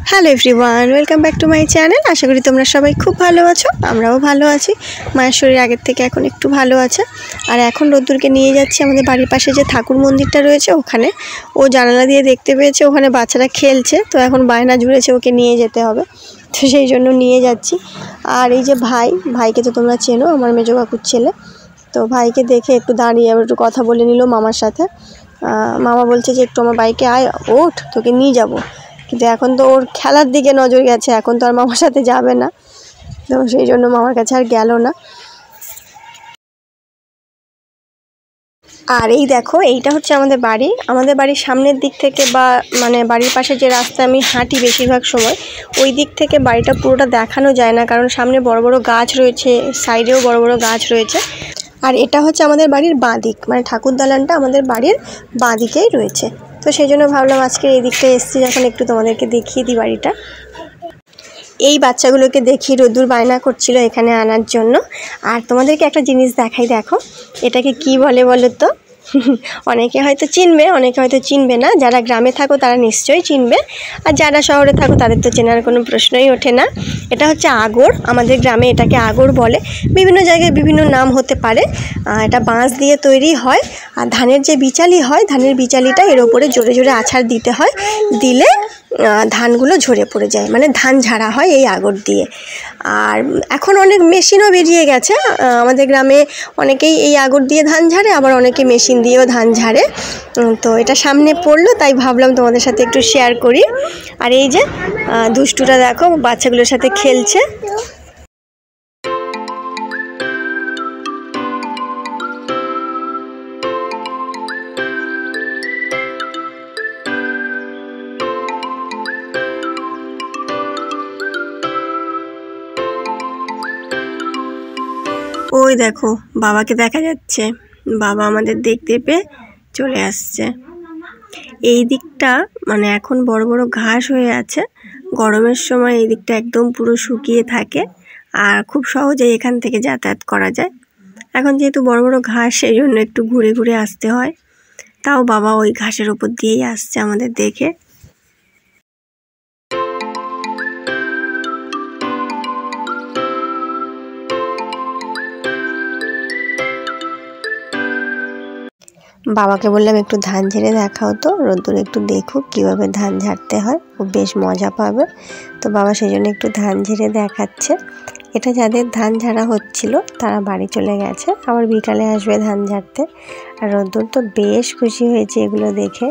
Hello everyone, welcome back to my channel. আশা করি তোমরা সবাই খুব ভালো আছো। আমরাও ভালো আছি। মায়ের শরীর আগের থেকে এখন একটু ভালো আছে। আর এখন রোদ্দুরকে নিয়ে যাচ্ছি আমাদের বাড়ির পাশে যে ঠাকুর মন্দিরটা রয়েছে ওখানে। ও জানালা দিয়ে দেখতে পেয়েছে ওখানে বাচ্চারা খেলছে, তো এখন বায়না জুড়েছে ওকে নিয়ে যেতে হবে, তো সেই জন্য নিয়ে যাচ্ছি। আর এই যে ভাইকে তো তোমরা চেনো, আমার মেজো কাকুর ছেলে। তো ভাইকে দেখে একটু দাঁড়িয়ে আবার একটু কথা বলে নিল মামার সাথে। মামা বলছে যে একটু আমার বাইকে আয়, ওঠ, তোকে নিয়ে যাব। কিন্তু এখন তো ওর খেলার দিকে নজর গেছে, এখন তো আর মামার সাথে যাবে না, তো সেই জন্য মামার কাছে আর গেল না। আর এই দেখো, এইটা হচ্ছে আমাদের বাড়ির সামনের দিক থেকে বা মানে বাড়ির পাশে যে রাস্তা আমি হাঁটি বেশিরভাগ সময়, ওই দিক থেকে বাড়িটা পুরোটা দেখানো যায় না, কারণ সামনে বড় বড় গাছ রয়েছে, সাইডেও বড় বড় গাছ রয়েছে। আর এটা হচ্ছে আমাদের বাড়ির বাঁ দিক, মানে ঠাকুর দালানটা আমাদের বাড়ির বাঁ দিকেই রয়েছে। তো সেই জন্য ভাবলাম আজকে এই দিকটা এসেছি যখন, একটু তোমাদেরকে দেখিয়ে দিই বাড়িটা। এই বাচ্চাগুলোকে দেখি রোদ্দুর বায়না করছিল এখানে আনার জন্য। আর তোমাদেরকে একটা জিনিস দেখাই, দেখো এটাকে কি বলে বলো তো? অনেকে হয়তো চিনবে, অনেকে হয়তো চিনবে না। যারা গ্রামে থাকো তারা নিশ্চয়ই চিনবে, আর যারা শহরে থাকো তাদের তো চেনার কোনো প্রশ্নই ওঠে না। এটা হচ্ছে আগর, আমাদের গ্রামে এটাকে আগর বলে। বিভিন্ন জায়গায় বিভিন্ন নাম হতে পারে। এটা বাঁশ দিয়ে তৈরি হয়, আর ধানের যে বিচালি হয়, ধানের বিচালিটা এর ওপরে জোরে জোরে আছাড় দিতে হয়, দিলে ধানগুলো ঝরে পড়ে যায়, মানে ধান ঝাড়া হয় এই আগর দিয়ে। আর এখন অনেক মেশিনও বেরিয়ে গেছে, আমাদের গ্রামে অনেকেই এই আগর দিয়ে ধান ঝাড়ে, আবার অনেকে মেশিন দিয়েও ধান ঝাড়ে। তো এটা সামনে পড়লো তাই ভাবলাম তোমাদের সাথে একটু শেয়ার করি। আর এই যে দুষ্টুরা দেখো বাচ্চাগুলোর সাথে খেলছে। ওই দেখো বাবাকে দেখা যাচ্ছে, বাবা আমাদের দেখতে পেয়ে চলে আসছে। এই দিকটা মানে এখন বড় বড় ঘাস হয়ে আছে, গরমের সময় এই দিকটা একদম পুরো শুকিয়ে থাকে, আর খুব সহজেই এখান থেকে যাতায়াত করা যায়। এখন যেহেতু বড় বড় ঘাস, সেই জন্য একটু ঘুরে ঘুরে আসতে হয়। তাও বাবা ওই ঘাসের ওপর দিয়েই আসছে আমাদের দেখে। বাবাকে বললাম একটু ধান ঝেড়ে দেখাও তো, রোদ্দুরে একটু দেখুক কীভাবে ধান ঝাড়তে হয়, ও বেশ মজা পাবে। তো বাবা সেই জন্য একটু ধান ঝেড়ে দেখাচ্ছে। এটা যাদের ধান ঝাড়া হচ্ছিল তারা বাড়ি চলে গেছে, আবার বিকালে আসবে ধান ঝাড়তে। আর রোদ্দুর তো বেশ খুশি হয়েছে এগুলো দেখে।